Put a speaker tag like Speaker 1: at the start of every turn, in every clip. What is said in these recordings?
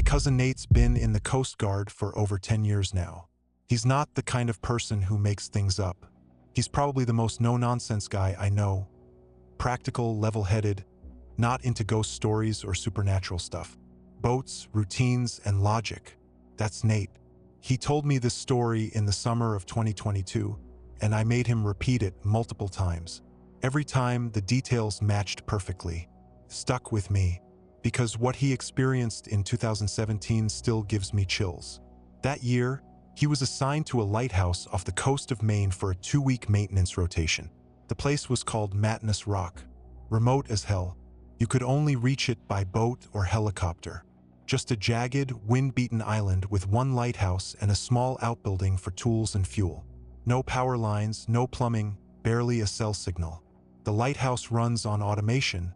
Speaker 1: cousin Nate's been in the Coast Guard for over 10 years now. He's not the kind of person who makes things up. He's probably the most no-nonsense guy I know. Practical, level-headed, not into ghost stories or supernatural stuff. Boats, routines, and logic. That's Nate. He told me this story in the summer of 2022, and I made him repeat it multiple times. Every time, the details matched perfectly. Stuck with me, because what he experienced in 2017 still gives me chills. That year, he was assigned to a lighthouse off the coast of Maine for a 2-week maintenance rotation. The place was called Matinus Rock. Remote as hell. You could only reach it by boat or helicopter. Just a jagged, wind-beaten island with one lighthouse and a small outbuilding for tools and fuel. No power lines, no plumbing, barely a cell signal. The lighthouse runs on automation,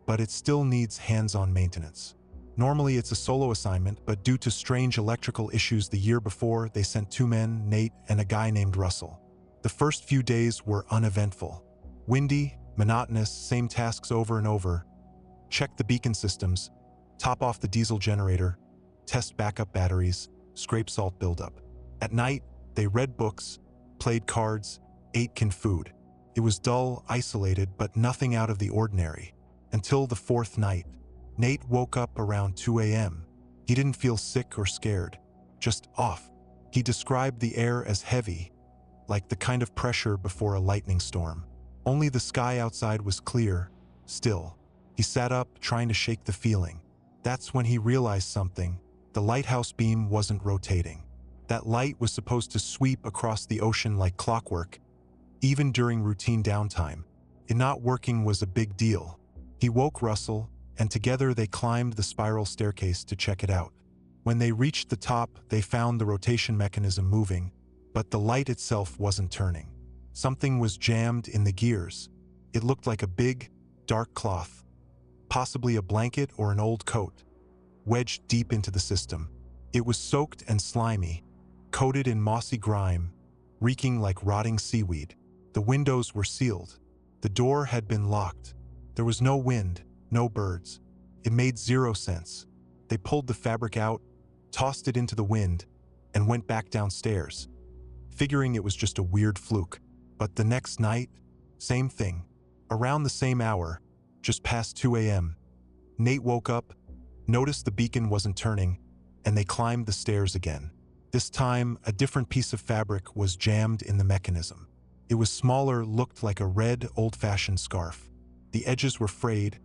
Speaker 1: but it still needs hands-on maintenance. Normally it's a solo assignment, but due to strange electrical issues the year before, they sent 2 men, Nate and a guy named Russell. The first few days were uneventful. Windy, monotonous, same tasks over and over. Check the beacon systems, top off the diesel generator, test backup batteries, scrape salt buildup. At night, they read books, played cards, ate canned food. It was dull, isolated, but nothing out of the ordinary. Until the 4th night. Nate woke up around 2 a.m. He didn't feel sick or scared, just off. He described the air as heavy, like the kind of pressure before a lightning storm. Only the sky outside was clear, still. He sat up, trying to shake the feeling. That's when he realized something. The lighthouse beam wasn't rotating. That light was supposed to sweep across the ocean like clockwork, even during routine downtime. It not working was a big deal. He woke Russell, and together they climbed the spiral staircase to check it out. When they reached the top, they found the rotation mechanism moving, but the light itself wasn't turning. Something was jammed in the gears. It looked like a big, dark cloth, possibly a blanket or an old coat, wedged deep into the system. It was soaked and slimy, coated in mossy grime, reeking like rotting seaweed. The windows were sealed. The door had been locked. There was no wind, no birds. It made 0 sense. They pulled the fabric out, tossed it into the wind, and went back downstairs, figuring it was just a weird fluke. But the next night, same thing. Around the same hour, just past 2 a.m., Nate woke up, noticed the beacon wasn't turning, and they climbed the stairs again. This time, a different piece of fabric was jammed in the mechanism. It was smaller, looked like a red, old-fashioned scarf. The edges were frayed,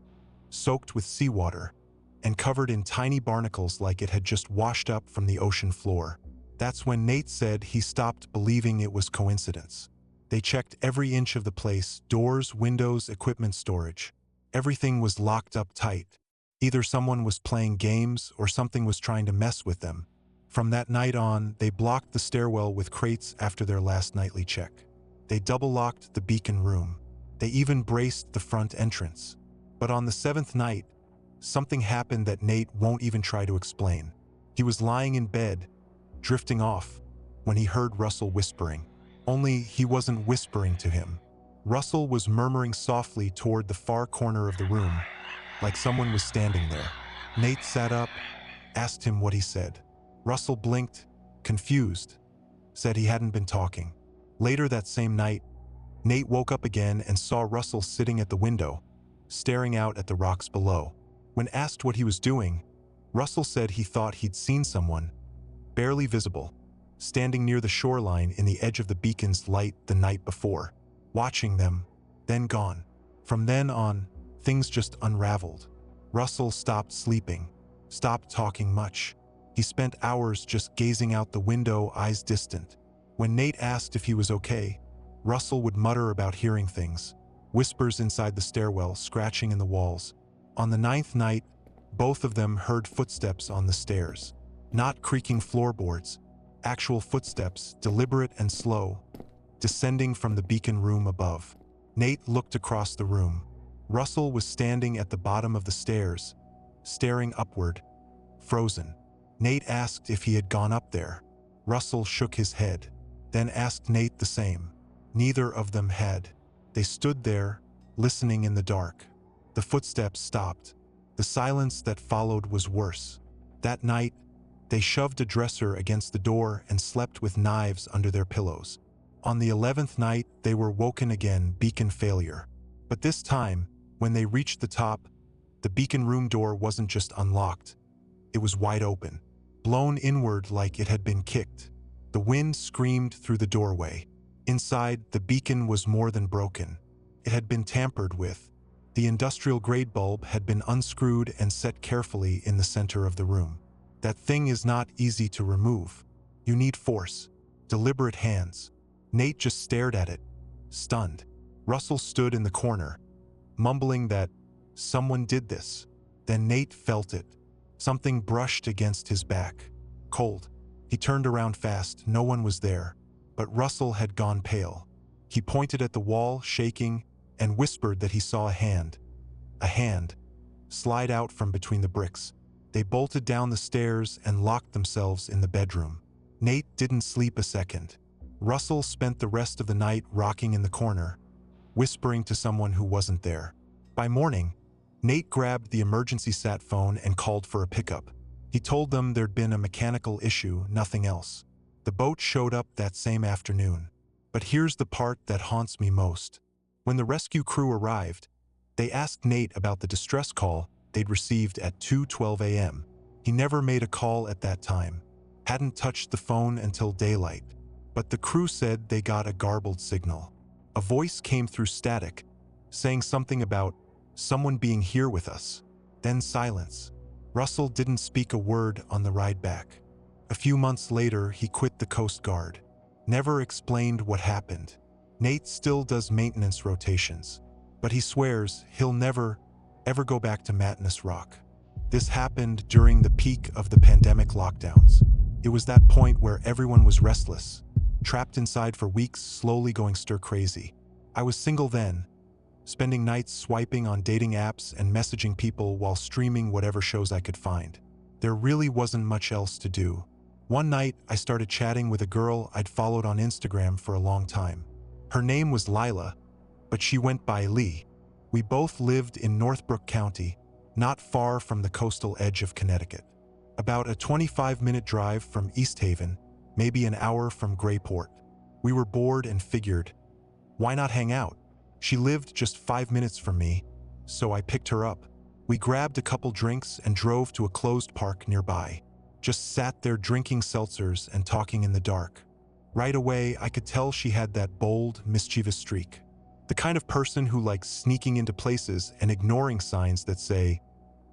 Speaker 1: soaked with seawater, and covered in tiny barnacles like it had just washed up from the ocean floor. That's when Nate said he stopped believing it was coincidence. They checked every inch of the place, doors, windows, equipment storage. Everything was locked up tight. Either someone was playing games or something was trying to mess with them. From that night on, they blocked the stairwell with crates after their last nightly check. They double-locked the beacon room. They even braced the front entrance. But on the 7th night, something happened that Nate won't even try to explain. He was lying in bed, drifting off, when he heard Russell whispering. Only he wasn't whispering to him. Russell was murmuring softly toward the far corner of the room, like someone was standing there. Nate sat up, asked him what he said. Russell blinked, confused, said he hadn't been talking. Later that same night, Nate woke up again and saw Russell sitting at the window, staring out at the rocks below. When asked what he was doing, Russell said he thought he'd seen someone, barely visible, standing near the shoreline in the edge of the beacon's light the night before, watching them, then gone. From then on, things just unraveled. Russell stopped sleeping, stopped talking much. He spent hours just gazing out the window, eyes distant. When Nate asked if he was okay, Russell would mutter about hearing things, whispers inside the stairwell, scratching in the walls. On the 9th night, both of them heard footsteps on the stairs. Not creaking floorboards, actual footsteps, deliberate and slow, descending from the beacon room above. Nate looked across the room. Russell was standing at the bottom of the stairs, staring upward, frozen. Nate asked if he had gone up there. Russell shook his head, then asked Nate the same. Neither of them had. They stood there, listening in the dark. The footsteps stopped. The silence that followed was worse. That night, they shoved a dresser against the door and slept with knives under their pillows. On the 11th night, they were woken again, beacon failure. But this time, when they reached the top, the beacon room door wasn't just unlocked. It was wide open, blown inward like it had been kicked. The wind screamed through the doorway. Inside, the beacon was more than broken. It had been tampered with. The industrial-grade bulb had been unscrewed and set carefully in the center of the room. That thing is not easy to remove. You need force, deliberate hands. Nate just stared at it, stunned. Russell stood in the corner, mumbling that someone did this. Then Nate felt it. Something brushed against his back. Cold. He turned around fast. No one was there. But Russell had gone pale. He pointed at the wall, shaking, and whispered that he saw a hand, slide out from between the bricks. They bolted down the stairs and locked themselves in the bedroom. Nate didn't sleep a second. Russell spent the rest of the night rocking in the corner, whispering to someone who wasn't there. By morning, Nate grabbed the emergency sat phone and called for a pickup. He told them there'd been a mechanical issue, nothing else. The boat showed up that same afternoon. But here's the part that haunts me most. When the rescue crew arrived, they asked Nate about the distress call they'd received at 2:12 a.m. He never made a call at that time, hadn't touched the phone until daylight. But the crew said they got a garbled signal. A voice came through static, saying something about someone being here with us. Then silence. Russell didn't speak a word on the ride back. A few months later, he quit the Coast Guard. Never explained what happened. Nate still does maintenance rotations, but he swears he'll never, ever go back to Matinus Rock. This happened during the peak of the pandemic lockdowns. It was that point where everyone was restless, trapped inside for weeks, slowly going stir-crazy. I was single then, spending nights swiping on dating apps and messaging people while streaming whatever shows I could find. There really wasn't much else to do. One night, I started chatting with a girl I'd followed on Instagram for a long time. Her name was Lila, but she went by Lee. We both lived in Northbrook County, not far from the coastal edge of Connecticut. About a 25-minute drive from East Haven, maybe an hour from Grayport. We were bored and figured, why not hang out? She lived just 5 minutes from me, so I picked her up. We grabbed a couple drinks and drove to a closed park nearby. Just sat there drinking seltzers and talking in the dark. Right away, I could tell she had that bold, mischievous streak. The kind of person who likes sneaking into places and ignoring signs that say,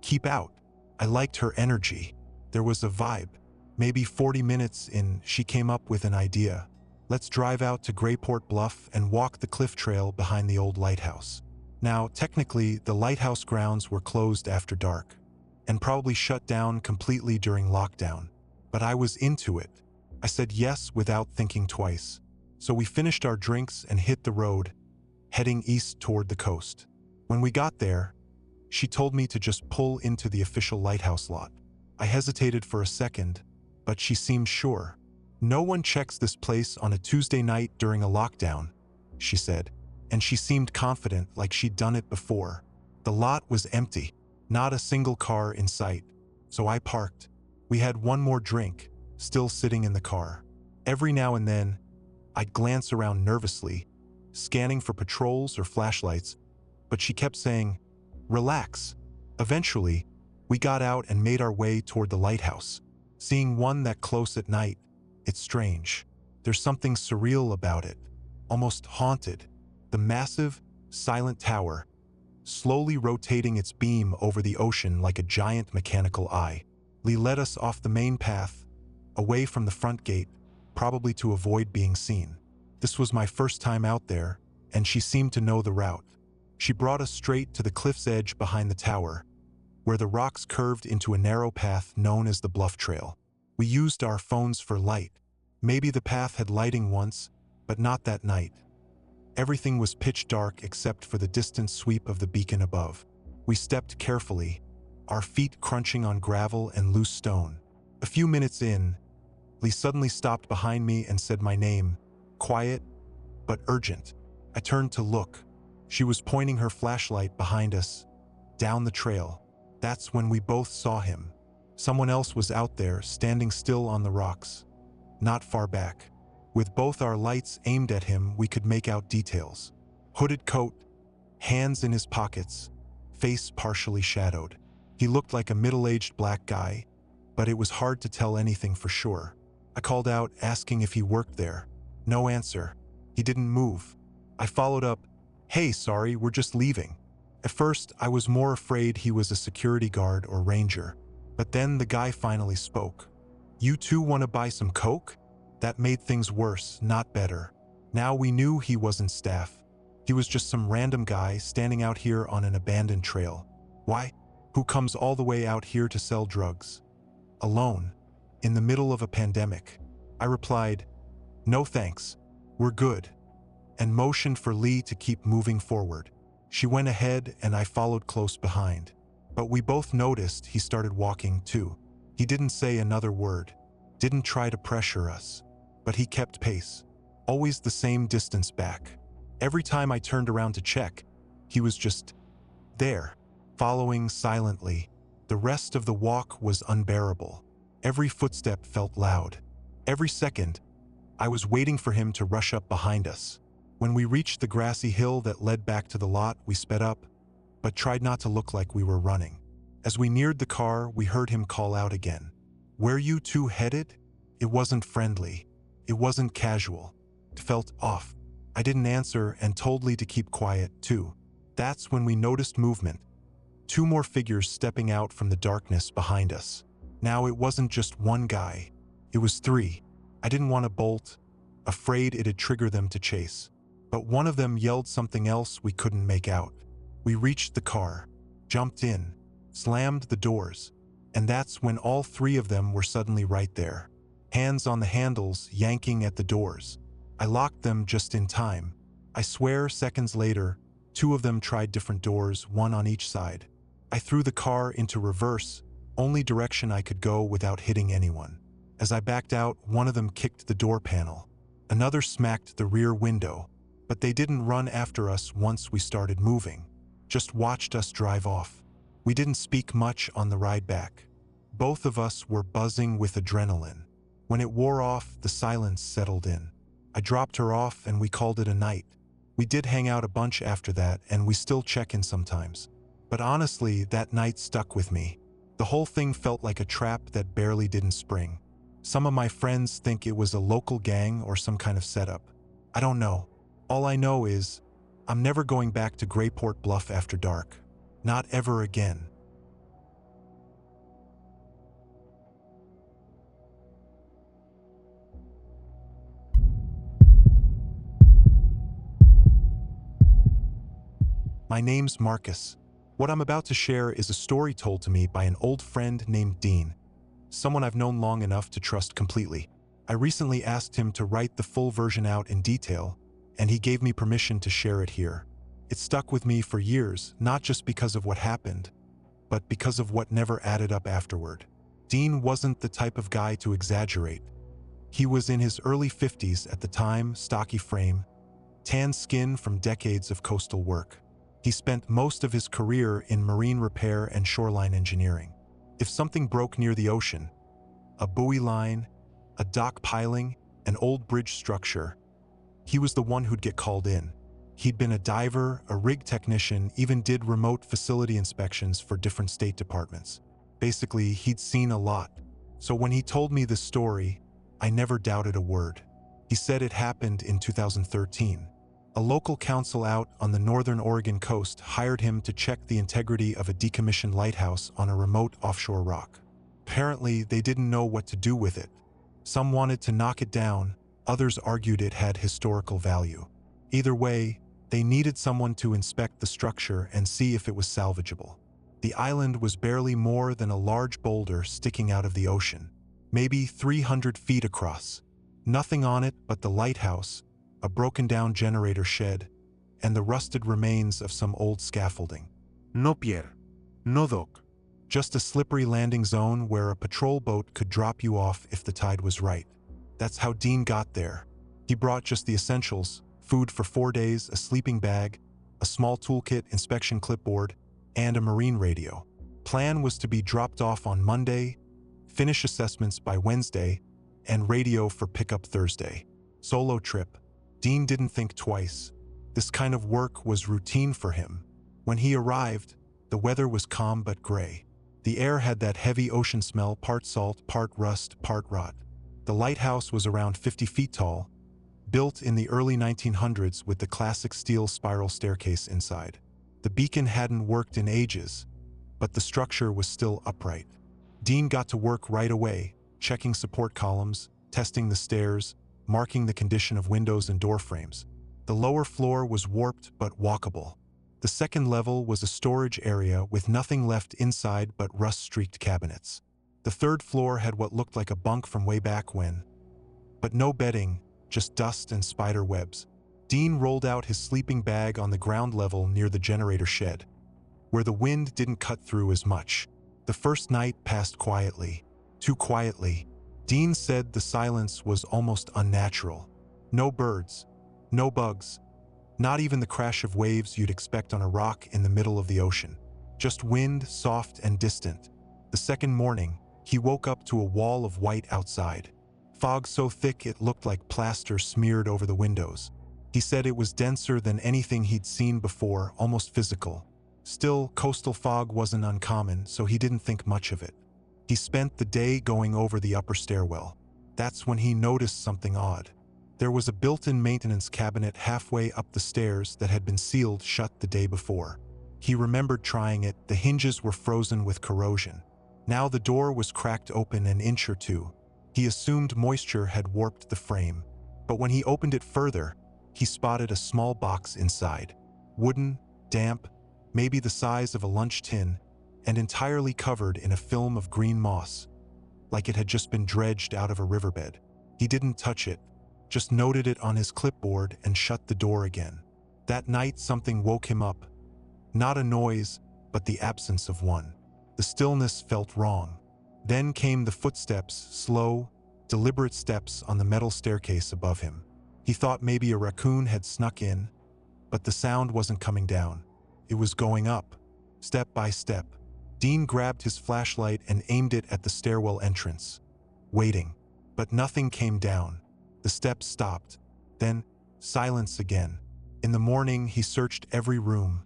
Speaker 1: "Keep out." I liked her energy. There was a vibe. Maybe 40 minutes in, she came up with an idea. Let's drive out to Grayport Bluff and walk the cliff trail behind the old lighthouse. Now, technically, the lighthouse grounds were closed after dark, and probably shut down completely during lockdown. But I was into it. I said yes without thinking twice. So we finished our drinks and hit the road, heading east toward the coast. When we got there, she told me to just pull into the official lighthouse lot. I hesitated for a second, but she seemed sure. No one checks this place on a Tuesday night during a lockdown, she said, and she seemed confident like she'd done it before. The lot was empty, not a single car in sight, so I parked. We had one more drink, still sitting in the car. Every now and then, I'd glance around nervously, scanning for patrols or flashlights, but she kept saying, "Relax." Eventually, we got out and made our way toward the lighthouse. Seeing one that close at night, it's strange. There's something surreal about it, almost haunted. The massive, silent tower, slowly rotating its beam over the ocean like a giant mechanical eye. Lee led us off the main path, away from the front gate, probably to avoid being seen. This was my first time out there, and she seemed to know the route. She brought us straight to the cliff's edge behind the tower, where the rocks curved into a narrow path known as the Bluff Trail. We used our phones for light. Maybe the path had lighting once, but not that night. Everything was pitch dark except for the distant sweep of the beacon above. We stepped carefully, our feet crunching on gravel and loose stone. A few minutes in, Lee suddenly stopped behind me and said my name, quiet but urgent. I turned to look. She was pointing her flashlight behind us, down the trail. That's when we both saw him. Someone else was out there, standing still on the rocks, not far back. With both our lights aimed at him, we could make out details. Hooded coat, hands in his pockets, face partially shadowed. He looked like a middle-aged black guy, but it was hard to tell anything for sure. I called out, asking if he worked there. No answer. He didn't move. I followed up, "Hey, sorry, we're just leaving." At first, I was more afraid he was a security guard or ranger. But then the guy finally spoke. "You two want to buy some coke?" That made things worse, not better. Now we knew he wasn't staff. He was just some random guy standing out here on an abandoned trail. Why? Who comes all the way out here to sell drugs? Alone, in the middle of a pandemic. I replied, "No thanks, we're good," and motioned for Lee to keep moving forward. She went ahead and I followed close behind. But we both noticed he started walking too. He didn't say another word, didn't try to pressure us, but he kept pace, always the same distance back. Every time I turned around to check, he was just there, following silently. The rest of the walk was unbearable. Every footstep felt loud. Every second, I was waiting for him to rush up behind us. When we reached the grassy hill that led back to the lot, we sped up, but tried not to look like we were running. As we neared the car, we heard him call out again. "Where you two headed?" It wasn't friendly. It wasn't casual. It felt off. I didn't answer and told Lee to keep quiet too. That's when we noticed movement. Two more figures stepping out from the darkness behind us. Now it wasn't just one guy. It was three. I didn't want to bolt, afraid it'd trigger them to chase. But one of them yelled something else we couldn't make out. We reached the car, jumped in, slammed the doors, and that's when all three of them were suddenly right there. Hands on the handles, yanking at the doors. I locked them just in time. I swear, seconds later, two of them tried different doors, one on each side. I threw the car into reverse, only direction I could go without hitting anyone. As I backed out, one of them kicked the door panel. Another smacked the rear window, but they didn't run after us once we started moving. Just watched us drive off. We didn't speak much on the ride back. Both of us were buzzing with adrenaline. When it wore off, the silence settled in. I dropped her off and we called it a night. We did hang out a bunch after that and we still check in sometimes. But honestly, that night stuck with me. The whole thing felt like a trap that barely didn't spring. Some of my friends think it was a local gang or some kind of setup. I don't know. All I know is, I'm never going back to Grayport Bluff after dark. Not ever again. My name's Marcus. What I'm about to share is a story told to me by an old friend named Dean, someone I've known long enough to trust completely. I recently asked him to write the full version out in detail, and he gave me permission to share it here. It stuck with me for years, not just because of what happened, but because of what never added up afterward. Dean wasn't the type of guy to exaggerate. He was in his early 50s at the time, stocky frame, tan skin from decades of coastal work. He spent most of his career in marine repair and shoreline engineering. If something broke near the ocean, a buoy line, a dock piling, an old bridge structure, he was the one who'd get called in. He'd been a diver, a rig technician, even did remote facility inspections for different state departments. Basically, he'd seen a lot. So when he told me this story, I never doubted a word. He said it happened in 2013. A local council out on the northern Oregon coast hired him to check the integrity of a decommissioned lighthouse on a remote offshore rock. Apparently, they didn't know what to do with it. Some wanted to knock it down, others argued it had historical value. Either way, they needed someone to inspect the structure and see if it was salvageable. The island was barely more than a large boulder sticking out of the ocean, maybe 300 feet across. Nothing on it but the lighthouse, a broken-down generator shed, and the rusted remains of some old scaffolding. No pier, no dock. Just a slippery landing zone where a patrol boat could drop you off if the tide was right. That's how Dean got there. He brought just the essentials: food for 4 days, a sleeping bag, a small toolkit, inspection clipboard, and a marine radio. Plan was to be dropped off on Monday, finish assessments by Wednesday, and radio for pickup Thursday. Solo trip. Dean didn't think twice. This kind of work was routine for him. When he arrived, the weather was calm but gray. The air had that heavy ocean smell, part salt, part rust, part rot. The lighthouse was around 50 feet tall, built in the early 1900s with the classic steel spiral staircase inside. The beacon hadn't worked in ages, but the structure was still upright. Dean got to work right away, checking support columns, testing the stairs, marking the condition of windows and door frames. The lower floor was warped but walkable. The second level was a storage area with nothing left inside but rust-streaked cabinets. The third floor had what looked like a bunk from way back when, but no bedding, just dust and spider webs. Dean rolled out his sleeping bag on the ground level near the generator shed, where the wind didn't cut through as much. The first night passed quietly. Too quietly. Dean said the silence was almost unnatural. No birds, no bugs, not even the crash of waves you'd expect on a rock in the middle of the ocean. Just wind, soft and distant. The second morning, he woke up to a wall of white outside. Fog so thick it looked like plaster smeared over the windows. He said it was denser than anything he'd seen before, almost physical. Still, coastal fog wasn't uncommon, so he didn't think much of it. He spent the day going over the upper stairwell. That's when he noticed something odd. There was a built-in maintenance cabinet halfway up the stairs that had been sealed shut the day before. He remembered trying it. The hinges were frozen with corrosion. Now the door was cracked open an inch or two. He assumed moisture had warped the frame, but when he opened it further, he spotted a small box inside. Wooden, damp, maybe the size of a lunch tin, and entirely covered in a film of green moss, like it had just been dredged out of a riverbed. He didn't touch it, just noted it on his clipboard and shut the door again. That night something woke him up. Not a noise, but the absence of one. The stillness felt wrong. Then came the footsteps, slow, deliberate steps on the metal staircase above him. He thought maybe a raccoon had snuck in, but the sound wasn't coming down. It was going up, step by step. Dean grabbed his flashlight and aimed it at the stairwell entrance, waiting. But nothing came down. The steps stopped. Then, silence again. In the morning, he searched every room,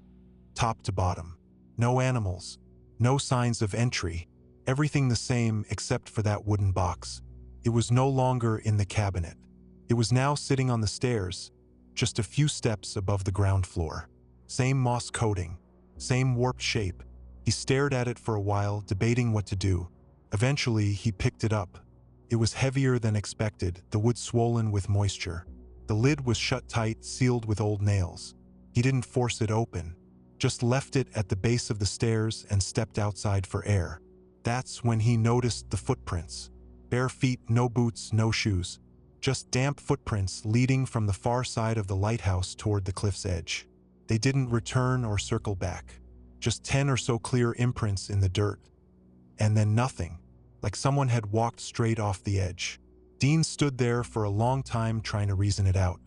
Speaker 1: top to bottom. No animals, no signs of entry. Everything the same except for that wooden box. It was no longer in the cabinet. It was now sitting on the stairs, just a few steps above the ground floor. Same moss coating, same warped shape. He stared at it for a while, debating what to do. Eventually, he picked it up. It was heavier than expected, the wood swollen with moisture. The lid was shut tight, sealed with old nails. He didn't force it open, just left it at the base of the stairs and stepped outside for air. That's when he noticed the footprints. Bare feet, no boots, no shoes. Just damp footprints leading from the far side of the lighthouse toward the cliff's edge. They didn't return or circle back. Just 10 or so clear imprints in the dirt. And then nothing, like someone had walked straight off the edge. Dean stood there for a long time trying to reason it out.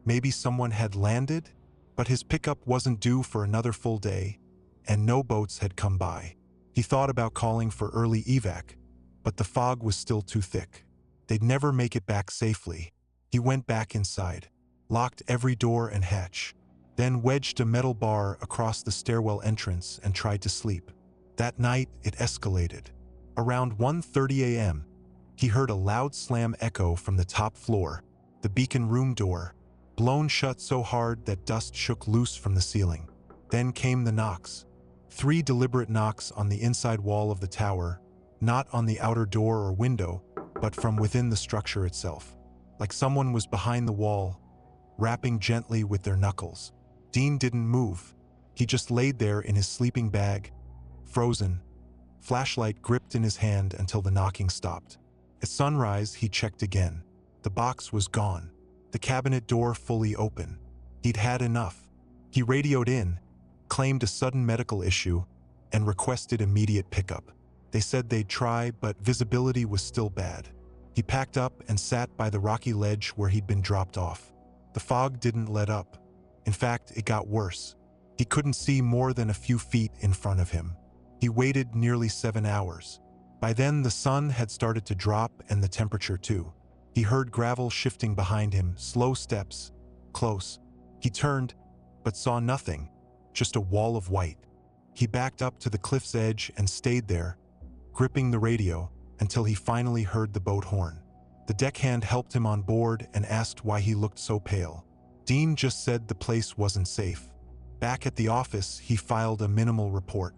Speaker 1: Maybe someone had landed, but his pickup wasn't due for another full day, and no boats had come by. He thought about calling for early evac, but the fog was still too thick. They'd never make it back safely. He went back inside, locked every door and hatch, then wedged a metal bar across the stairwell entrance and tried to sleep. That night, it escalated. Around 1:30 a.m., he heard a loud slam echo from the top floor, the beacon room door, blown shut so hard that dust shook loose from the ceiling. Then came the knocks. 3 deliberate knocks on the inside wall of the tower, not on the outer door or window, but from within the structure itself. Like someone was behind the wall, rapping gently with their knuckles. Dean didn't move. He just laid there in his sleeping bag, frozen, flashlight gripped in his hand until the knocking stopped. At sunrise, he checked again. The box was gone. The cabinet door fully open. He'd had enough. He radioed in, claimed a sudden medical issue, and requested immediate pickup. They said they'd try, but visibility was still bad. He packed up and sat by the rocky ledge where he'd been dropped off. The fog didn't let up. In fact, it got worse. He couldn't see more than a few feet in front of him. He waited nearly 7 hours. By then, the sun had started to drop and the temperature too. He heard gravel shifting behind him, slow steps, close. He turned, but saw nothing, just a wall of white. He backed up to the cliff's edge and stayed there, gripping the radio, until he finally heard the boat horn. The deckhand helped him on board and asked why he looked so pale. Dean just said the place wasn't safe. Back at the office, he filed a minimal report.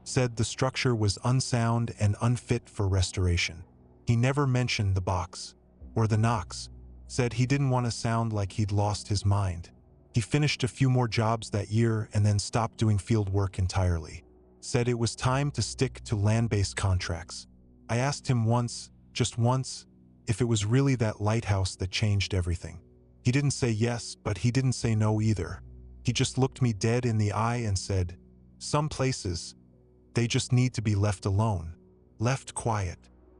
Speaker 1: Said the structure was unsound and unfit for restoration. He never mentioned the box or the knocks. Said he didn't want to sound like he'd lost his mind. He finished a few more jobs that year and then stopped doing field work entirely. Said it was time to stick to land-based contracts. I asked him once, just once, if it was really that lighthouse that changed everything. He didn't say yes, but he didn't say no either. He just looked me dead in the eye and said, "Some places, they just need to be left alone, left quiet."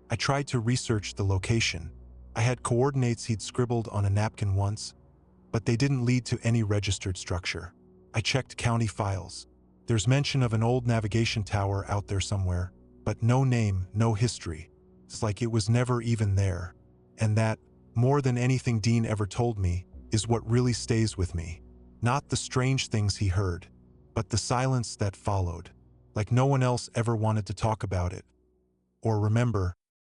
Speaker 1: I tried to research the location. I had coordinates he'd scribbled on a napkin once, but they didn't lead to any registered structure. I checked county files. There's mention of an old navigation tower out there somewhere, but no name, no history. It's like it was never even there. And that, more than anything Dean ever told me, is what really stays with me. Not the strange things he heard, but the silence that followed. Like no one else ever wanted to talk about it or remember